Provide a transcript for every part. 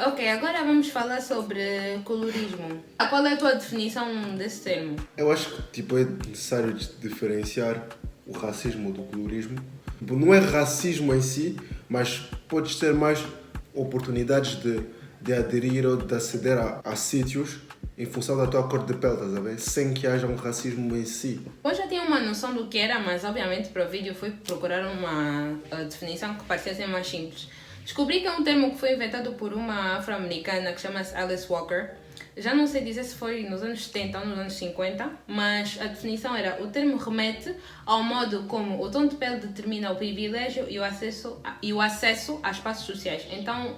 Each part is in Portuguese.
Ok, agora vamos falar sobre colorismo. Qual é a tua definição desse termo? Eu acho que é necessário diferenciar o racismo do colorismo. Não é racismo em si, mas podes ter mais oportunidades de aderir ou de aceder a sítios em função da tua cor de pele, estás a ver? Sem que haja um racismo em si. Eu já tinha uma noção do que era, mas obviamente para o vídeo fui procurar uma definição que parecia ser mais simples. Descobri que é um termo que foi inventado por uma afro-americana que chama-se Alice Walker. Já não sei dizer se foi nos anos 70 ou nos anos 50, mas a definição era: o termo remete ao modo como o tom de pele determina o privilégio e o acesso a espaços sociais. Então,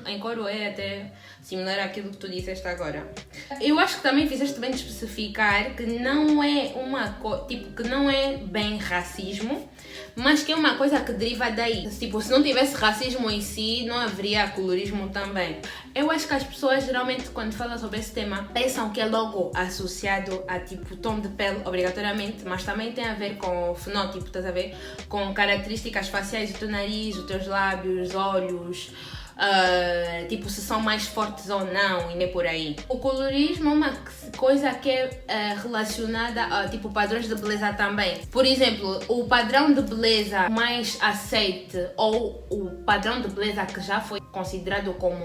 em coro é até similar àquilo que tu disseste agora. Eu acho que também fizeste bem de especificar que não é que não é bem racismo, mas que é uma coisa que deriva daí. Tipo, se não tivesse racismo em si, não haveria colorismo também. Eu acho que as pessoas geralmente, quando falam sobre esse tema, pensam que é logo associado a tipo tom de pele, obrigatoriamente, mas também tem a ver com o fenótipo, estás a ver? Com características faciais do teu nariz, dos teus lábios, olhos, tipo se são mais fortes ou não, e nem por aí. O colorismo é uma coisa que é relacionada a tipo padrões de beleza também. Por exemplo, o padrão de beleza mais aceite ou o padrão de beleza que já foi considerado como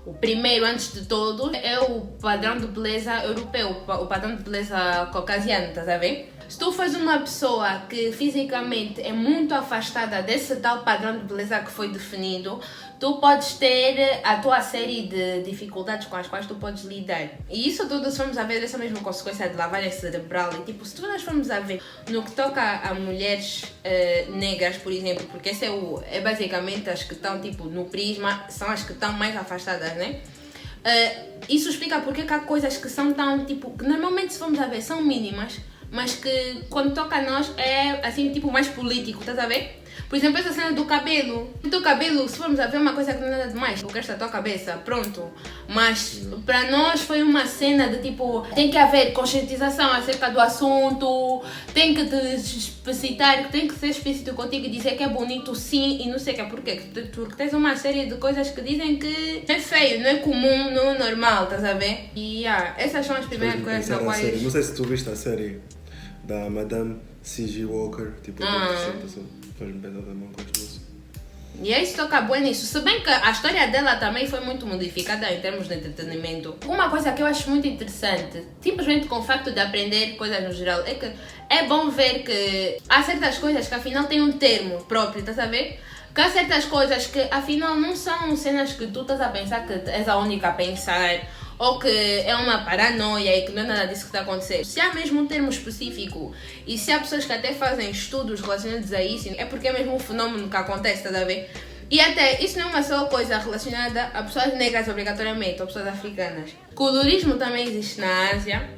o primeiro antes de todos é o padrão de beleza europeu, o padrão de beleza caucasiano, estás a ver? Se tu fores uma pessoa que fisicamente é muito afastada desse tal padrão de beleza que foi definido, tu podes ter a tua série de dificuldades com as quais tu podes lidar. E isso tudo, se formos a ver, essa mesma consequência de lavagem cerebral. E tipo, se nós formos a ver no que toca a mulheres negras, por exemplo, porque esse é basicamente as que estão tipo no prisma, são as que estão mais afastadas, né? Isso explica porque que há coisas que são tão tipo, que normalmente se formos a ver são mínimas, mas que quando toca a nós é assim tipo mais político, estás a ver? Por exemplo, essa cena do cabelo. O teu cabelo, se formos a ver, uma coisa que não é nada demais, porque esta é a tua cabeça, pronto. Mas para nós foi uma cena de tipo, tem que haver conscientização acerca do assunto, tem que te explicitar, tem que ser explícito contigo e dizer que é bonito sim e não sei o que. Porquê? Porque tens uma série de coisas que dizem que não é feio, não é comum, não é normal, estás a ver? E essas são as primeiras coisas na quais... Não sei se tu viste a série da Madame C.G. Walker, tipo, faz-me pensar também com isso. E é isso, toca bem nisso. Se bem que a história dela também foi muito modificada em termos de entretenimento. Uma coisa que eu acho muito interessante, simplesmente com o facto de aprender coisas no geral, é que é bom ver que há certas coisas que afinal têm um termo próprio, estás a ver? Que há certas coisas que afinal não são cenas que tu estás a pensar que és a única a pensar, ou que é uma paranoia e que não é nada disso que está a acontecer. Se há mesmo um termo específico e se há pessoas que até fazem estudos relacionados a isso, é porque é mesmo um fenómeno que acontece, está a ver? E até, isso não é uma só coisa relacionada a pessoas negras obrigatoriamente, ou pessoas africanas. Colorismo também existe na Ásia,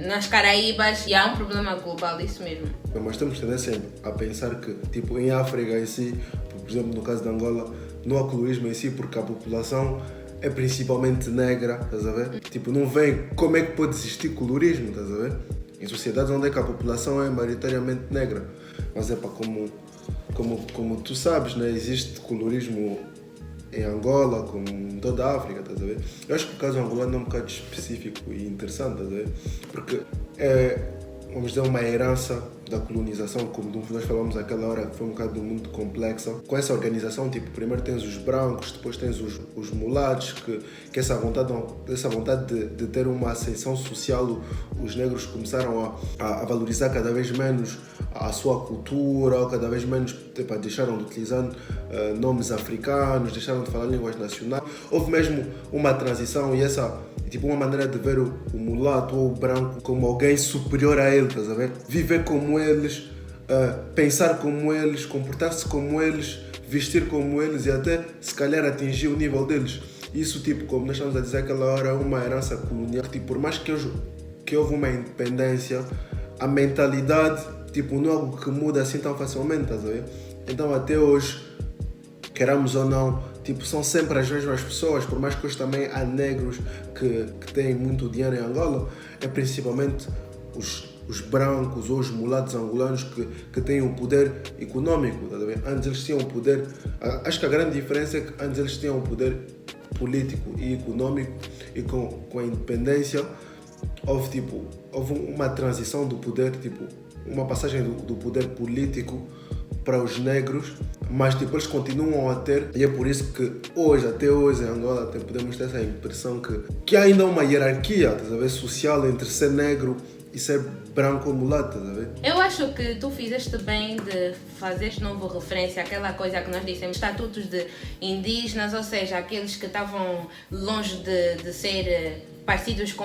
nas Caraíbas, e há um problema global, isso mesmo. Mas temos tendência a pensar que, tipo, em África em si, por exemplo, no caso de Angola, não há colorismo em si porque a população é principalmente negra, estás a ver? Tipo, não vem como é que pode existir colorismo, estás a ver? Em sociedades onde é que a população é maioritariamente negra. Mas é para como tu sabes, né? Existe colorismo em Angola, como em toda a África, estás a ver? Eu acho que o caso angolano é um bocado específico e interessante, estás a ver? Porque é, vamos dizer, uma herança da colonização, como nós falamos naquela hora, que foi um bocado muito complexa. Com essa organização, tipo, primeiro tens os brancos, depois tens os mulatos, que essa vontade de ter uma ascensão social, os negros começaram a valorizar cada vez menos a sua cultura, cada vez menos tipo, deixaram de utilizar nomes africanos, deixaram de falar línguas nacionais. Houve mesmo uma transição e essa, tipo, uma maneira de ver o mulato ou o branco como alguém superior a ele, estás a ver? Viver como eles, pensar como eles, comportar-se como eles, vestir como eles e até, se calhar, atingir o nível deles. Isso, tipo, como nós estamos a dizer aquela hora, é uma herança colonial. Tipo, por mais que houve uma independência, a mentalidade, tipo, não é algo que muda assim tão facilmente, estás a ver? Então, até hoje, queramos ou não, tipo, são sempre as mesmas pessoas, por mais que hoje também há negros que têm muito dinheiro em Angola, é principalmente os brancos ou os mulatos angolanos que têm um poder econômico, tá a ver? Antes eles tinham um poder, acho que a grande diferença é que antes eles tinham um poder político e econômico e com a independência houve uma transição do poder, uma passagem do poder político para os negros, mas eles continuam a ter, e é por isso que até hoje em Angola podemos ter essa impressão que há ainda uma hierarquia, social entre ser negro e ser branco ou mulato, Eu acho que tu fizeste bem de fazer de novo referência àquela coisa que nós dissemos, estatutos de indígenas, ou seja, aqueles que estavam longe de ser parecidos com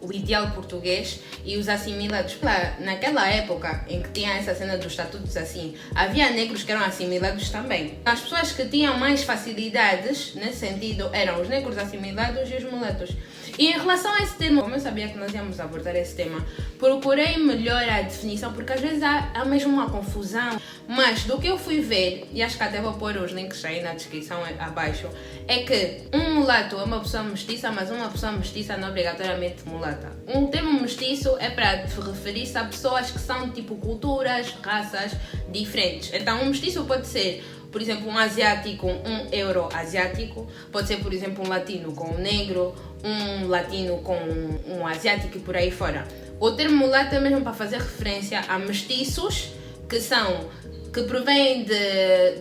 o ideal português e os assimilados. Naquela época em que tinha essa cena dos estatutos assim, havia negros que eram assimilados também. As pessoas que tinham mais facilidades nesse sentido eram os negros assimilados e os mulatos. E em relação a esse termo, como eu sabia que nós íamos abordar esse tema, procurei melhor a definição, porque às vezes há mesmo uma confusão. Mas do que eu fui ver, e acho que até vou pôr os links aí na descrição abaixo, é que um mulato é uma pessoa mestiça, mas uma pessoa mestiça não é obrigatoriamente mulata. Um termo mestiço é para referir-se a pessoas que são culturas, raças diferentes. Então um mestiço pode ser, por exemplo, um asiático, um euro-asiático, pode ser, por exemplo, um latino com um negro, um latino com um asiático e por aí fora. O termo mulato é mesmo para fazer referência a mestiços que provém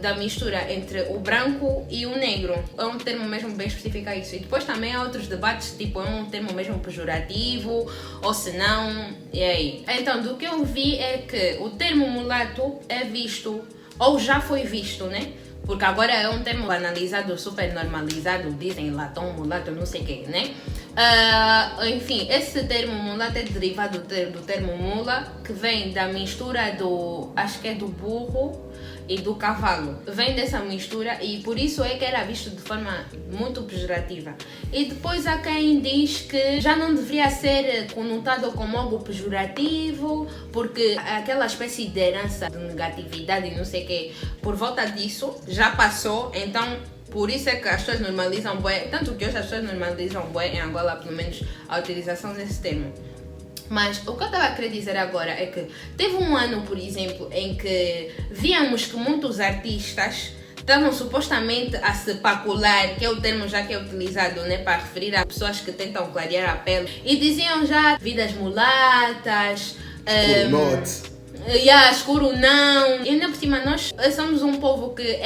da mistura entre o branco e o negro. É um termo mesmo bem específico a isso. E depois também há outros debates, é um termo mesmo pejorativo, ou se não, e aí. Então, do que eu vi é que o termo mulato é visto, ou já foi visto, né? Porque agora é um termo analisado, super normalizado, dizem latão, mulato, não sei o quê, né? Enfim, esse termo mulato é derivado do termo mula, que vem da mistura acho que é do burro e do cavalo. Vem dessa mistura e por isso é que era visto de forma muito pejorativa. E depois há quem diz que já não deveria ser conotado como algo pejorativo, porque aquela espécie de herança de negatividade e não sei o quê, por volta disso, já passou, então por isso é que as pessoas normalizam bué, tanto que hoje as pessoas normalizam bué em Angola, pelo menos, a utilização desse termo. Mas o que eu estava a querer dizer agora é que teve um ano, por exemplo, em que víamos que muitos artistas estavam supostamente a se pacular, que é o termo já que é utilizado, né, para referir a pessoas que tentam clarear a pele, e diziam já vidas mulatas, escuro não. E ainda por cima nós somos um povo que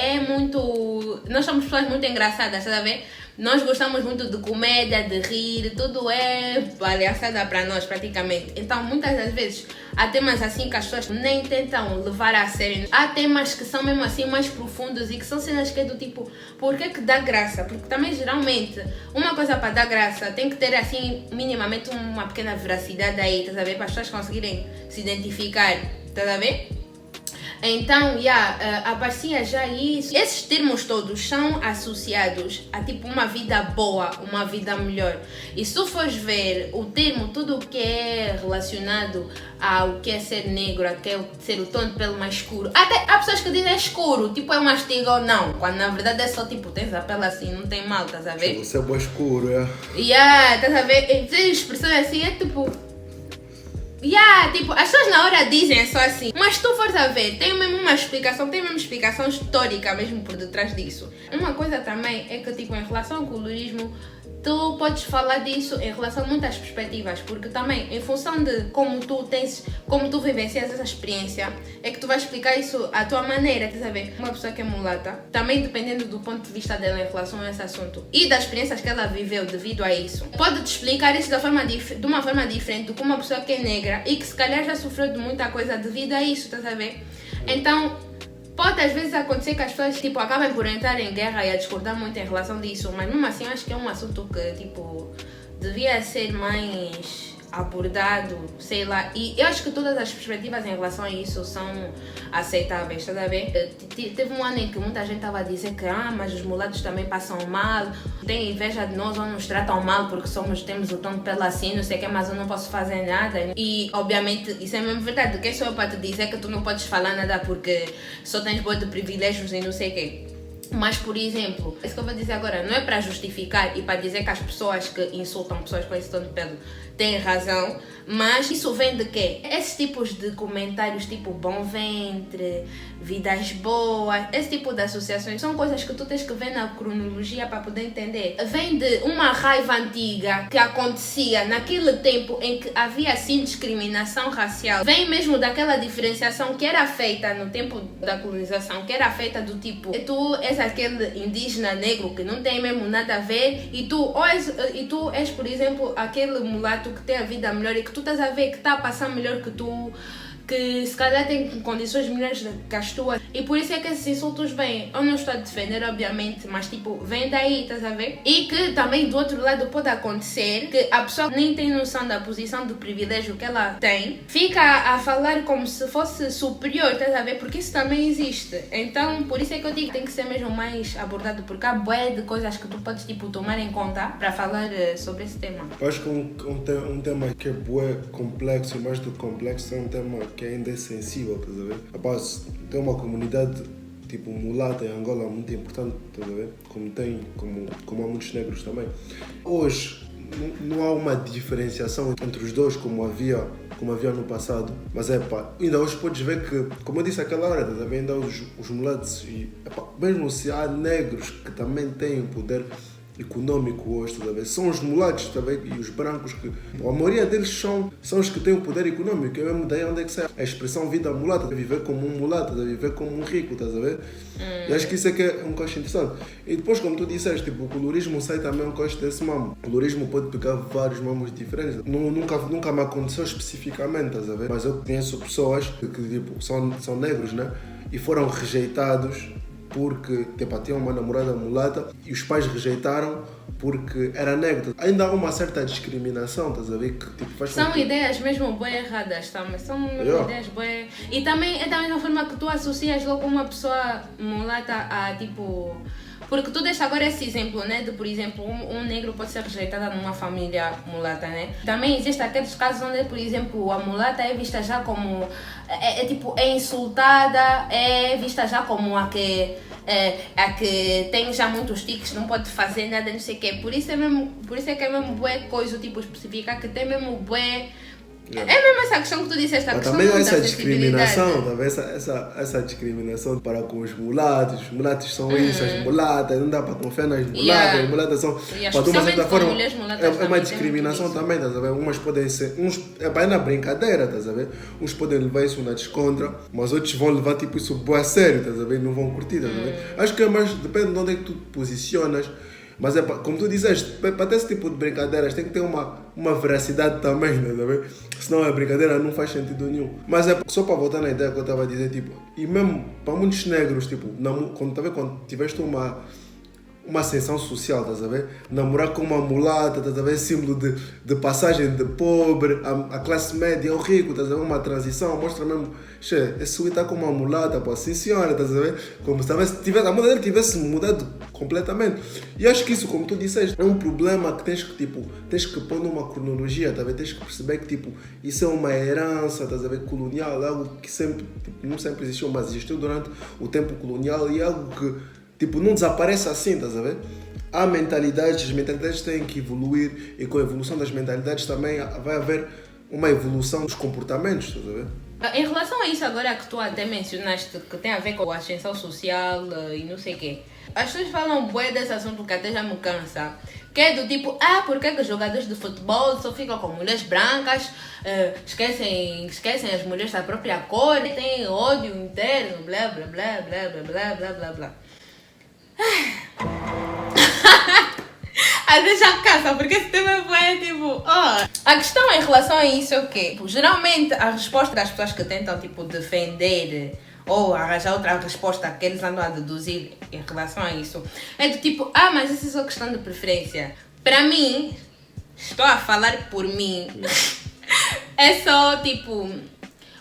nós somos pessoas muito engraçadas, estás a ver? Nós gostamos muito de comédia, de rir, tudo é palhaçada para nós praticamente. Então muitas das vezes há temas assim que as pessoas nem tentam levar a sério. Há temas que são mesmo assim mais profundos e que são cenas que é do tipo, por que dá graça? Porque também geralmente uma coisa para dar graça tem que ter assim minimamente uma pequena veracidade aí, estás a ver? Para as pessoas conseguirem se identificar, estás a ver? Então, aparecia já isso. Esses termos todos são associados a uma vida boa, uma vida melhor. E se tu fores ver o termo, tudo o que é relacionado ao que é ser negro, a que é ser o tom de pele mais escuro. Até há pessoas que dizem escuro, é um mastigo ou não. Quando na verdade é só tens a pele assim, não tem mal, estás a ver? Você é bom escuro, estás a ver? Tem expressões assim, é as pessoas na hora dizem é só assim, mas se tu fores a ver, tem mesmo uma explicação histórica mesmo por detrás disso. Uma coisa também é que em relação ao colorismo, tu podes falar disso em relação a muitas perspectivas, porque também em função de como tu vivencias essa experiência, é que tu vais explicar isso à tua maneira, estás a ver? Uma pessoa que é mulata, também dependendo do ponto de vista dela em relação a esse assunto e das experiências que ela viveu devido a isso, pode-te explicar isso de uma forma diferente do que uma pessoa que é negra e que se calhar já sofreu de muita coisa devido a isso, estás a ver? Então, pode às vezes acontecer que as pessoas acabem por entrar em guerra e a discordar muito em relação disso, mas mesmo assim acho que é um assunto que devia ser mais abordado, sei lá, e eu acho que todas as perspectivas em relação a isso são aceitáveis, estás a ver? Teve um ano em que muita gente estava a dizer que mas os mulatos também passam mal, têm inveja de nós ou nos tratam mal porque temos o tom de pele assim, não sei o que, mas eu não posso fazer nada. E obviamente isso é mesmo verdade, quem sou eu para te dizer que tu não podes falar nada porque só tens boa de privilégios e não sei o que. Mas, por exemplo, isso que eu vou dizer agora não é para justificar e para dizer que as pessoas que insultam pessoas com esse tom de pele tem razão, mas isso vem de quê? Esses tipos de comentários tipo bom ventre, vidas boas, esse tipo de associações são coisas que tu tens que ver na cronologia para poder entender. Vem de uma raiva antiga que acontecia naquele tempo em que havia assim discriminação racial. Vem mesmo daquela diferenciação que era feita no tempo da colonização, que era feita do tipo, tu és aquele indígena negro que não tem mesmo nada a ver e tu és, por exemplo, aquele mulato que tem a vida melhor e que tu estás a ver que está a passar melhor que tu, que se calhar tem condições melhores que as tuas. E por isso é que esses insultos vêm. Eu não estou a defender, obviamente, mas tipo, vem daí, estás a ver? E que também do outro lado pode acontecer que a pessoa nem tem noção da posição do privilégio que ela tem, fica a falar como se fosse superior, estás a ver? Porque isso também existe. Então, por isso é que eu digo que tem que ser mesmo mais abordado, porque há bué de coisas que tu podes tipo tomar em conta para falar sobre esse tema. Eu acho que um tema que é bué complexo, e mais do que complexo, é um tema que ainda é sensível, estás a ver? Rapaz, tem uma comunidade tipo mulata em Angola muito importante, estás a ver? Como há muitos negros também. Hoje não há uma diferenciação entre os dois como havia no passado, mas ainda hoje podes ver que, como eu disse aquela hora, estás a ver? Ainda os mulatos e mesmo se há negros que também têm poder econômico hoje, tá a ver? São os mulatos, tá a ver? E os brancos que a maioria deles são os que têm o poder econômico. É mesmo daí onde é que sai a expressão vida mulata, viver como um mulato, viver como um rico, estás a ver? E acho que isso é que é um coisa interessante. E depois, como tu disseste, tipo, o colorismo sai também um coisa desse mamo. O colorismo pode pegar vários mamos diferentes. Nunca me aconteceu especificamente, estás a ver? Mas eu conheço pessoas que tipo, são negros, né? E foram rejeitados porque tinha uma namorada mulata e os pais rejeitaram porque era negro. Ainda há uma certa discriminação, estás a ver? Que, tipo, faz são ideias mesmo bem erradas também, são ideias bem... E também é da mesma forma que tu associas logo uma pessoa mulata a tipo... Porque tu deste agora esse exemplo, né? De, por exemplo, um negro pode ser rejeitado numa família mulata, né? Também existem aqueles casos onde, por exemplo, a mulata é vista já como... é insultada, é vista já como a que tem já muitos tiques, não pode fazer nada, não sei o quê. Por isso é que é mesmo bué coisa, tipo, específica, que tem mesmo bué... É mesmo essa questão que tu disseste, a questão também há da essa acessibilidade. discriminação, também essa discriminação para com os mulatos. Os mulatos são isso, as mulatas, não dá para confiar nas mulatas, as mulatas são... Para de uma certa forma, é uma discriminação também, estás a ver? Umas podem ser... É na brincadeira, estás a ver? Uns podem levar isso na descontra, mas outros vão levar tipo isso boa a sério, estás a ver? Não vão curtir, estás a ver? Acho que é mais... Depende de onde é que tu te posicionas. Mas como tu disseste, para ter esse tipo de brincadeiras tem que ter uma veracidade também, né? Senão a brincadeira não faz sentido nenhum. Mas só para voltar na ideia que eu estava a dizer, tipo, e mesmo para muitos negros, tipo, quando tiveste uma ascensão social, estás a ver? Namorar com uma mulata, estás a ver? Símbolo de passagem de pobre a classe média ao rico, estás a ver? Uma transição, mostra mesmo, esse está com uma mulata, pô, sim senhora, estás a ver? Como se a moda dele tivesse mudado completamente. E acho que isso, como tu disseste, é um problema que tens que pôr numa cronologia, tá a ver? Tens que perceber que, tipo, isso é uma herança, estás a ver? Colonial, algo que sempre, tipo, não sempre existiu, mas existiu durante o tempo colonial e algo que tipo, não desaparece assim, estás a ver? Há mentalidades, as mentalidades têm que evoluir e com a evolução das mentalidades também vai haver uma evolução dos comportamentos, estás a ver? Em relação a isso agora que tu até mencionaste, que tem a ver com a ascensão social e não sei o quê, as pessoas falam bué desse assunto que até já me cansa, que é do tipo, porque que os jogadores de futebol só ficam com mulheres brancas, esquecem as mulheres da própria cor, têm ódio interno, blá blá blá blá blá blá blá blá blá. Às vezes já cansa, porque esse tema foi tipo... A questão em relação a isso é o quê? Geralmente a resposta das pessoas que tentam tipo defender ou arranjar outra resposta que eles andam a deduzir em relação a isso é do tipo, mas isso é só questão de preferência. Para mim, estou a falar por mim, é só tipo...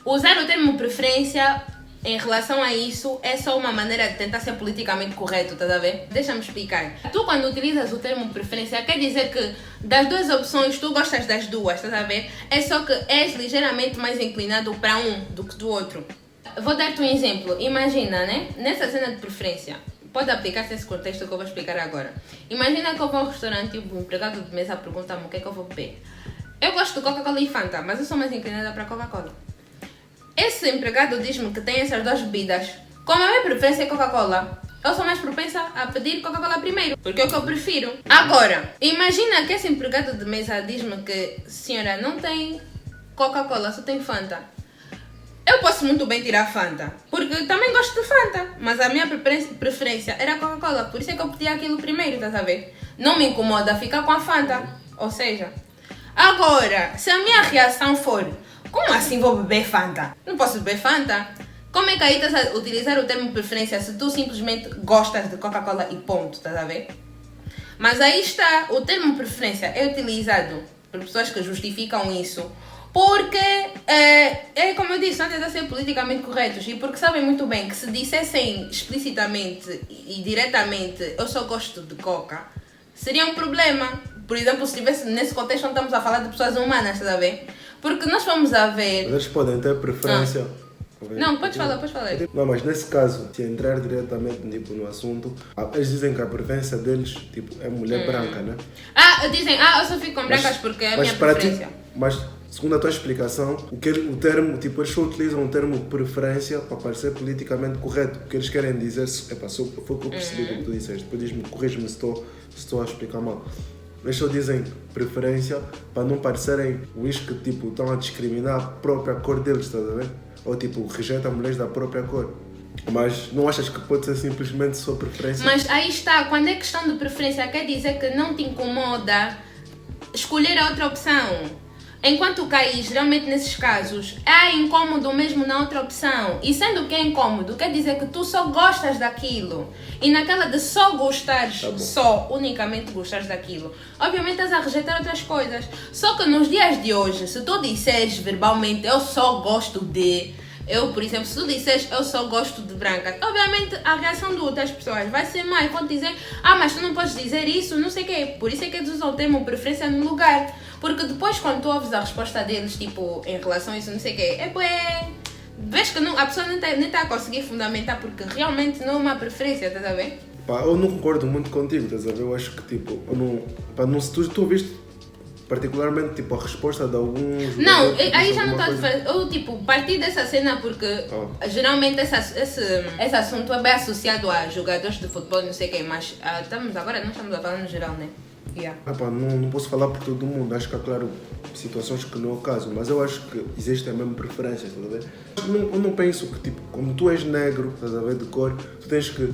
Usar o termo preferência em relação a isso é só uma maneira de tentar ser politicamente correto, estás a ver? Deixa-me explicar. Tu quando utilizas o termo preferência quer dizer que das duas opções tu gostas das duas, estás a ver? É só que és ligeiramente mais inclinado para um do que do outro. Vou dar-te um exemplo. Imagina, né? Nessa cena de preferência, pode aplicar-se esse contexto que eu vou explicar agora. Imagina que eu vou a um restaurante e o empregado de mesa pergunta-me o que é que eu vou beber. Eu gosto de Coca-Cola e Fanta, mas eu sou mais inclinada para Coca-Cola. Esse empregado diz-me que tem essas duas bebidas. Como a minha preferência é Coca-Cola, eu sou mais propensa a pedir Coca-Cola primeiro, porque é o que eu prefiro. Agora, imagina que esse empregado de mesa diz-me que, senhora, não tem Coca-Cola, só tem Fanta. Eu posso muito bem tirar Fanta, porque também gosto de Fanta, mas a minha preferência era Coca-Cola, por isso é que eu pedi aquilo primeiro, estás a ver? Não me incomoda ficar com a Fanta, ou seja... Agora, se a minha reação for, como assim vou beber Fanta? Não posso beber Fanta? Como é que aí estás a utilizar o termo preferência se tu simplesmente gostas de Coca-Cola e ponto, estás a ver? Mas aí está, o termo preferência é utilizado por pessoas que justificam isso porque, é como eu disse, não tentam ser politicamente corretos e porque sabem muito bem que se dissessem explicitamente e diretamente eu só gosto de Coca, seria um problema. Por exemplo, se estivesse nesse contexto onde estamos a falar de pessoas humanas, estás a ver? Porque nós vamos a ver... Eles podem ter preferência... Não, podes falar. Não, mas nesse caso, se entrar diretamente tipo, no assunto, eles dizem que a preferência deles tipo, é mulher branca, né? Dizem, eu só fico com brancas porque é a minha preferência. Mas, segundo a tua explicação, o termo, tipo, eles só utilizam o termo preferência para parecer politicamente correto. O que eles querem dizer, foi o que eu percebi do que tu disseste. Depois corrige-me se estou a explicar mal. Eles só dizem preferência para não parecerem os que tipo, estão a discriminar a própria cor deles, estás a ver? Ou tipo, rejeitam mulheres da própria cor. Mas não achas que pode ser simplesmente só preferência? Mas aí está, quando é questão de preferência, quer dizer que não te incomoda escolher a outra opção. Enquanto caís realmente nesses casos, é incômodo mesmo na outra opção. E sendo que é incômodo, quer dizer que tu só gostas daquilo. E naquela de só gostares, unicamente gostares daquilo, obviamente estás a rejeitar outras coisas. Só que nos dias de hoje, se tu disseres verbalmente, eu só gosto de... por exemplo, se tu disseres, eu só gosto de brancas, obviamente a reação de outras pessoas vai ser mais. Vão dizer, mas tu não podes dizer isso, não sei o quê. Por isso é que eles usam o termo preferência no lugar. Porque depois, quando tu ouves a resposta deles, tipo, em relação a isso, não sei o quê, vês que a pessoa nem está a conseguir fundamentar porque realmente não é uma preferência, estás a ver? Eu não concordo muito contigo, estás a ver? Eu acho que, tipo, se tu ouviste particularmente, tipo, a resposta de alguns... Não, aí já não está a diferença. Eu, tipo, parti dessa cena porque geralmente esse assunto é bem associado a jogadores de futebol, não sei quem, mas agora não estamos a falar no geral, né? Yeah. Não posso falar por todo mundo, acho que há, claro, situações que não é o caso, mas eu acho que existem mesmo preferências, estás a ver? Eu não penso que, tipo, como tu és negro, estás a ver, de cor, tu tens que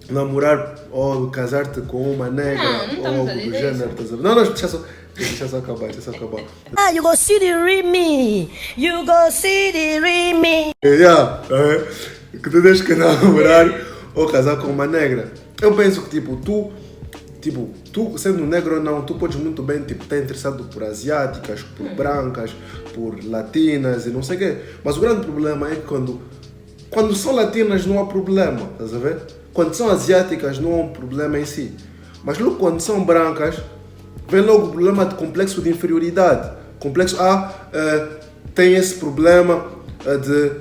namorar ou casar-te com uma negra ou algo do género, estás a ver? Não, deixa só acabar. You go see the me. Que tu tens que namorar ou casar com uma negra. Eu penso que, tu sendo negro ou não, tu podes muito bem estar interessado por asiáticas, por brancas, por latinas e não sei o quê. Mas o grande problema é que quando são latinas não há problema, estás a ver? Quando são asiáticas não há um problema em si. Mas logo quando são brancas, vem logo o problema de complexo de inferioridade. Complexo tem esse problema de...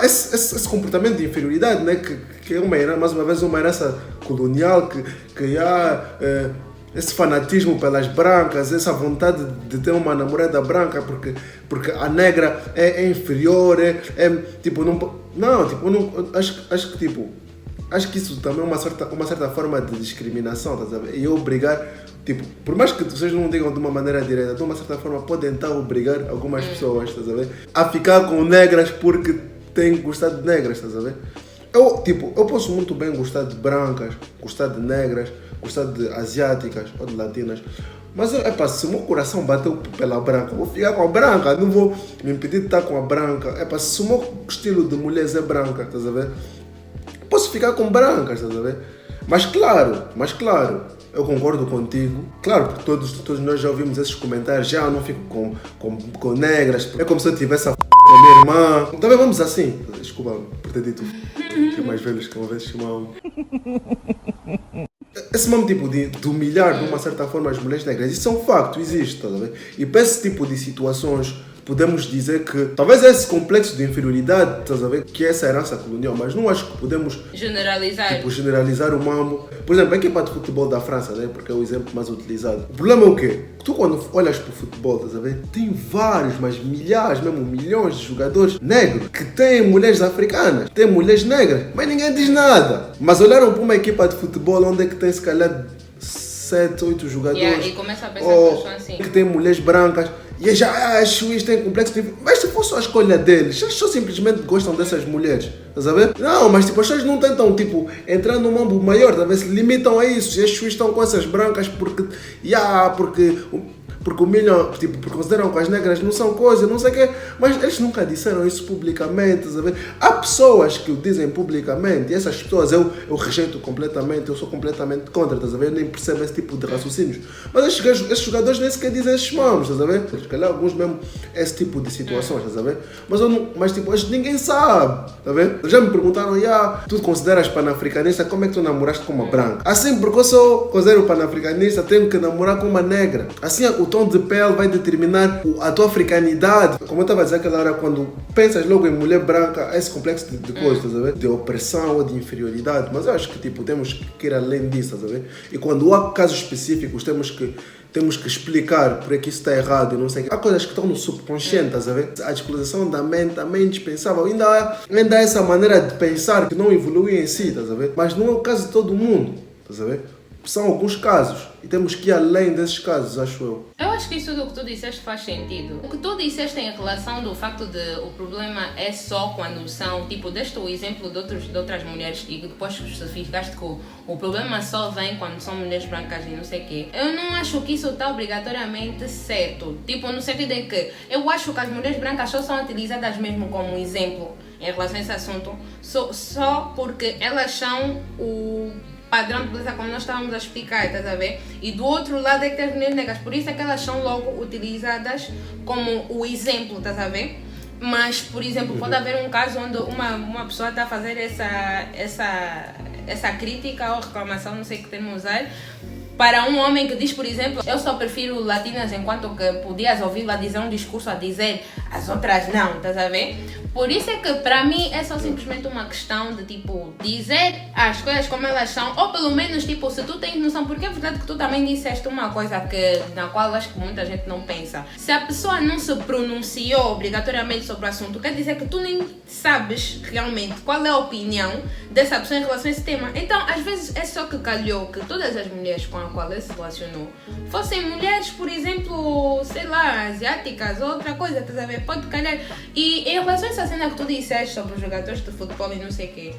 esse comportamento de inferioridade, né? Que é mais uma vez uma herança colonial, que há esse fanatismo pelas brancas, essa vontade de ter uma namorada branca porque a negra é inferior, acho que isso também é uma certa forma de discriminação, estás a ver? E obrigar, por mais que vocês não digam de uma maneira direta, de uma certa forma podem tentar obrigar algumas pessoas, estás a ver? A ficar com negras porque têm que gostar de negras, estás a ver? Eu posso muito bem gostar de brancas, gostar de negras, gostar de asiáticas ou de latinas, mas se o meu coração bateu pela branca, eu vou ficar com a branca, não vou me impedir de estar com a branca. Se o meu estilo de mulher é branca, estás a ver? Posso ficar com brancas, estás a ver? Mas claro, eu concordo contigo. Claro, porque todos nós já ouvimos esses comentários. Já não fico com negras. É como se eu tivesse com a minha irmã. Também vamos assim. Desculpa por ter dito. Que mais velhos que uma vez chamavam. Esse mesmo tipo de humilhar de uma certa forma as mulheres negras, isso é um facto, existe, estás a ver? E para esse tipo de situações, podemos dizer que talvez esse complexo de inferioridade, estás a ver, que é essa herança colonial, mas não acho que podemos Generalizar. tipo, generalizar o mambo. Por exemplo, a equipa de futebol da França, né, porque é o exemplo mais utilizado. O problema é o quê? Tu quando olhas para o futebol, estás a ver, tem vários, mas milhares, mesmo milhões de jogadores negros que têm mulheres africanas, têm mulheres negras, mas ninguém diz nada. Mas olharam para uma equipa de futebol onde é que tem se calhar 7, 8 jogadores, E começa a pensar que eles são assim. que tem mulheres brancas, e já as juízes têm complexo de... Mas se for só a escolha deles, eles só simplesmente gostam dessas mulheres, estás a ver? Não, mas tipo, as pessoas não tentam tipo, entrar num mambo maior, tá a ver? Se limitam a isso, e as juízes estão com essas brancas porque humilham, tipo, porque consideram que as negras não são coisa, não sei o quê, mas eles nunca disseram isso publicamente, sabe? Há pessoas que o dizem publicamente, e essas pessoas eu rejeito completamente, eu sou completamente contra, estás a ver? Eu nem percebo esse tipo de raciocínios. Mas esses jogadores nem sequer dizem esses mamos, estás a ver? Se calhar alguns mesmo esse tipo de situações, estás a ver? Mas tipo, ninguém sabe, estás a ver? Já me perguntaram, tu consideras panafricanista, como é que tu namoraste com uma branca? Assim, porque eu considero panafricanista, tenho que namorar com uma negra. Assim, o tom de pele vai determinar a tua africanidade. Como eu estava a dizer aquela hora, quando pensas logo em mulher branca, há esse complexo de coisas, estás a ver? De opressão ou de inferioridade. Mas eu acho que tipo, temos que ir além disso, estás a ver? E quando há casos específicos, temos que explicar por que isso está errado e não sei o quê. Há coisas que estão no subconsciente, estás a ver? A exploração da mente também é indispensável. Ainda há essa maneira de pensar que não evolui em si, estás a ver? Mas não é o caso de todo mundo, estás a ver? São alguns casos e temos que ir além desses casos, acho eu. Eu acho que isso do que tu disseste faz sentido. O que tu disseste em relação do facto de o problema é só quando são, tipo, deste o exemplo de outras mulheres e depois justificaste que o problema só vem quando são mulheres brancas e não sei o quê. Eu não acho que isso está obrigatoriamente certo. Tipo, no sentido em que eu acho que as mulheres brancas só são utilizadas mesmo como exemplo em relação a esse assunto, só porque elas são o padrão de beleza, como nós estávamos a explicar, estás a ver? E do outro lado é que tem as mulheres negras, por isso é que elas são logo utilizadas como o exemplo, estás a ver? Mas, por exemplo, pode haver um caso onde uma pessoa está a fazer essa crítica ou reclamação, não sei que termo usar, para um homem que diz, por exemplo, eu só prefiro latinas, enquanto que podias ouvi-la dizer um discurso a dizer as outras não, estás a ver? Por isso é que para mim é só simplesmente uma questão de tipo dizer as coisas como elas são, ou pelo menos tipo se tu tens noção, porque é verdade que tu também disseste uma coisa na qual acho que muita gente não pensa. Se a pessoa não se pronunciou obrigatoriamente sobre o assunto, quer dizer que tu nem sabes realmente qual é a opinião dessa pessoa em relação a esse tema. Então às vezes é só que calhou que todas as mulheres com a qual ele se relacionou fossem mulheres, por exemplo, sei lá, asiáticas ou outra coisa, estás a ver? Pode calhar. E em relação a essa cena que tu disseste sobre os jogadores de futebol e não sei o quê,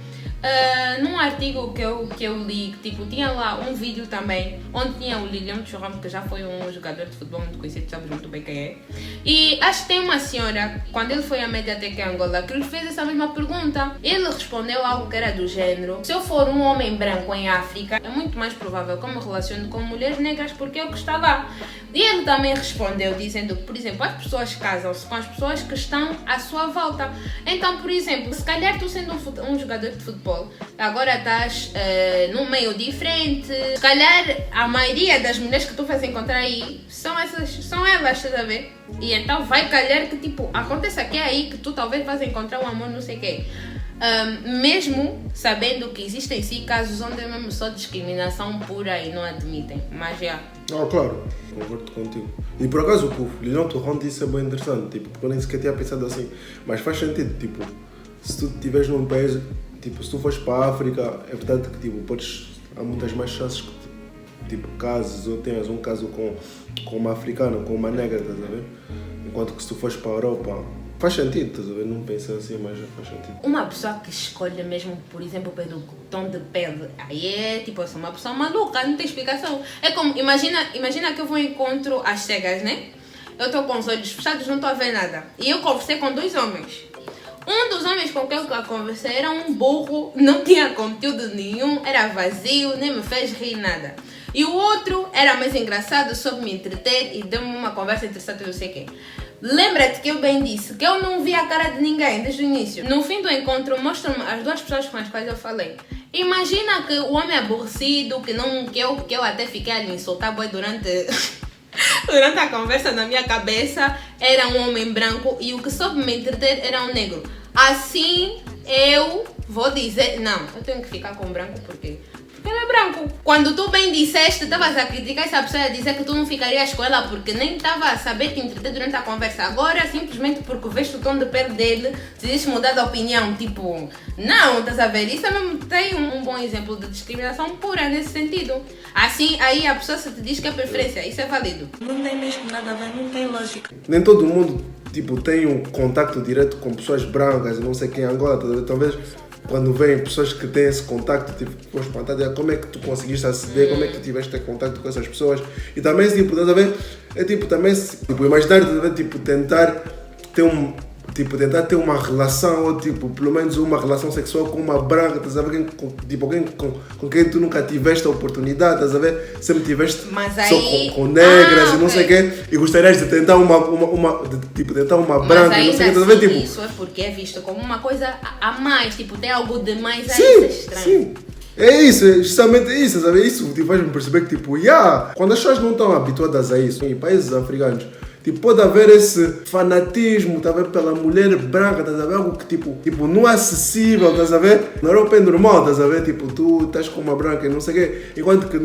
num artigo que eu li, tipo, tinha lá um vídeo também onde tinha o Lilian Thuram, que já foi um jogador de futebol muito conhecido, sabes muito bem quem é. E acho que tem uma senhora, quando ele foi à Mediateca em Angola, que lhe fez essa mesma pergunta. Ele respondeu algo que era do género: se eu for um homem branco em África, é muito mais provável que eu me relacione com mulheres negras porque é o que está lá. E ele também respondeu dizendo que, por exemplo, as pessoas casam-se com as pessoas que estão à sua volta. Então, por exemplo, se calhar tu sendo um jogador de futebol, agora estás num meio diferente, se calhar a maioria das mulheres que tu vais encontrar aí são elas, estás a ver? E então vai calhar que tipo, aconteça que é aí que tu talvez vais encontrar um amor não sei o quê. Mesmo sabendo que existem sim casos onde é mesmo só discriminação pura e não admitem, mas já. Claro, concordo contigo. E por acaso o que o Lilian Thuram disse é bem interessante, tipo, porque eu nem sequer tinha pensado assim, mas faz sentido, tipo, se tu estiveres num país, tipo, se tu fores para a África, é verdade que tipo, há muitas mais chances que tipo, cases ou tenhas um caso com uma africana, com uma negra, estás a ver? Enquanto que se tu fores para a Europa, faz sentido, estás a ver? Não pensei assim, mas faz sentido. Uma pessoa que escolhe mesmo, por exemplo, pelo tom de pele, aí é tipo, eu sou uma pessoa maluca, não tem explicação. É como, imagina que eu vou ao encontro às cegas, né? Eu estou com os olhos fechados, não estou a ver nada. E eu conversei com 2 homens. Um dos homens com quem eu conversei era um burro, não tinha conteúdo nenhum, era vazio, nem me fez rir nada. E o outro era mais engraçado, soube me entreter e deu-me uma conversa interessante, não sei o quê. Lembra-te que eu bem disse que eu não vi a cara de ninguém desde o início. No fim do encontro, mostram-me as 2 pessoas com as quais eu falei. Imagina que o homem aborrecido, que eu até fiquei a lhe insultar boi durante Durante a conversa, na minha cabeça, era um homem branco e o que soube me entreter era um negro. Assim, eu vou dizer... Não, eu tenho que ficar com o branco porque ele é branco. Quando tu bem disseste, estavas a criticar essa pessoa a dizer que tu não ficarias com ela porque nem estava a saber te entreter durante a conversa. Agora, simplesmente porque veste o tom de pele dele, decidiste mudar de opinião. Tipo, não, estás a ver? Isso mesmo tem um bom exemplo de discriminação pura nesse sentido. Assim, aí a pessoa se te diz que é preferência, isso é válido. Não tem mesmo nada a ver, não tem lógica. Nem todo mundo, tipo, tem um contacto direto com pessoas brancas e não sei quem em Angola, talvez quando vêm pessoas que têm esse contacto, tipo, ficam espantadas, como é que tu conseguiste aceder, como é que tu tiveste contacto com essas pessoas. E também, tipo, estás a ver, é tipo, também, tipo, imaginar, tipo, tentar ter uma relação, ou tipo, pelo menos uma relação sexual com uma branca, estás a ver, tipo, alguém com quem tu nunca tiveste a oportunidade, estás a ver, sempre tiveste aí... só com negras e não sei o quê, e gostarias de tentar tentar uma branca, mas não sei o quê, ainda estás a ver, tipo... isso é porque é visto como uma coisa a mais, tipo, tem algo de mais aí, Sim, isso é estranho. sim. É isso, é justamente isso, sabe? Isso tipo, faz-me perceber que, tipo, quando as pessoas não estão habituadas a isso, em países africanos, tipo, pode haver esse fanatismo, tá a ver, pela mulher branca, tá a ver, algo que, tipo, não é acessível, tá a ver? Na Europa é normal, tá a ver, tipo, tu estás com uma branca e não sei o quê, enquanto que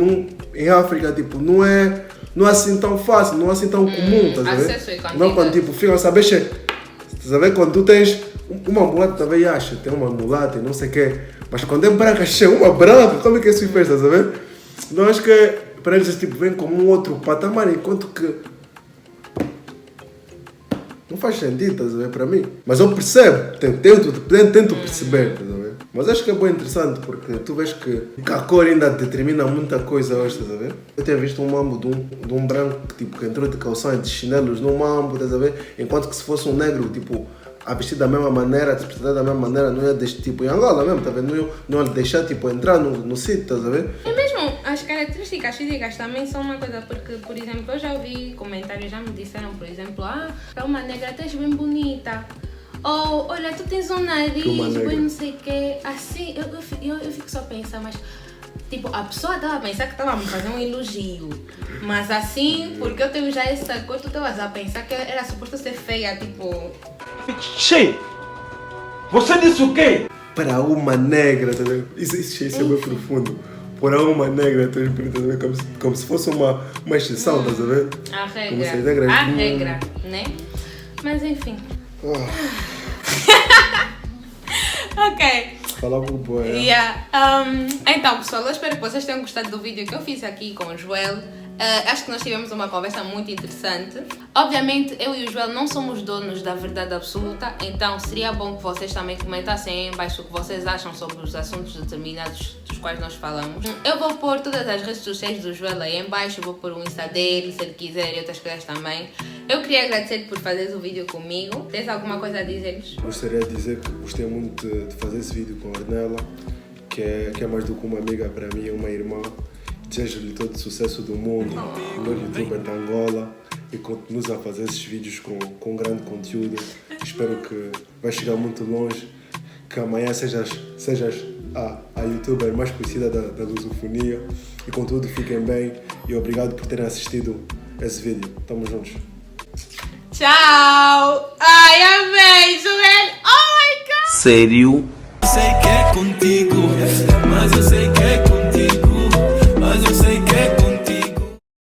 em África, tipo, não é assim tão fácil, não é assim tão comum, tá a ver? Não, quando, tipo, ficam a saber, tá a ver, quando tu tens uma mulata, também acha, tem uma mulata e não sei o quê, mas quando é branca, uma branca, como é que isso fez, tá a ver? Então acho que para eles, tipo, vem como um outro patamar, enquanto que não faz sentido, estás a ver, para mim. Mas eu percebo, tento perceber, estás a ver? Mas acho que é bem interessante, porque tu vês que a cor ainda determina muita coisa hoje, estás a ver? Eu tinha visto um mambo de um branco que entrou de calção e de chinelos num mambo, estás a ver? Enquanto que se fosse um negro, tipo, a vestir da mesma maneira, a se vestir da mesma maneira, não ia deixar, tipo, em Angola mesmo, tá vendo? Não ia deixar, tipo, entrar no sítio, estás a ver? E mesmo as características físicas também são uma coisa, porque, por exemplo, eu já ouvi comentários, já me disseram, por exemplo, para uma negra tens bem bonita. Ou, olha, tu tens um nariz, bem não sei o quê. Assim, eu fico só a pensar, mas... Tipo, a pessoa estava a pensar que estava a me fazer um elogio. Mas assim, porque eu tenho já essa cor, tu estavas a pensar que era suposto ser feia, tipo... Che! Você disse o quê? Para uma negra, tá vendo? Isso é bem profundo. Para uma negra, tu és como se fosse uma exceção, estás a ver? A regra. Regra, né? Mas enfim. Ok. Falar com o boy. Então, pessoal, eu espero que vocês tenham gostado do vídeo que eu fiz aqui com o Joel. Acho que nós tivemos uma conversa muito interessante. Obviamente, eu e o Joel não somos donos da verdade absoluta, então seria bom que vocês também comentassem aí embaixo o que vocês acham sobre os assuntos determinados dos quais nós falamos. Eu vou pôr todas as redes sociais do Joel aí embaixo, vou pôr o Insta dele, se ele quiser, e outras coisas também. Eu queria agradecer por fazeres o vídeo comigo. Tens alguma coisa a dizer-lhes? Gostaria de dizer que gostei muito de fazer esse vídeo com a Ornella, que é mais do que uma amiga para mim, uma irmã. Desejo-lhe todo o sucesso do mundo, o melhor youtuber de Angola, e continues a fazer esses vídeos com grande conteúdo. Espero que vai chegar muito longe, que amanhã sejas a youtuber mais conhecida da lusofonia, e contudo fiquem bem e obrigado por terem assistido esse vídeo. Tamo juntos. Tchau! Ai, amei, Joel! Oh my God! Sério? Sei que é contigo, mas eu sei que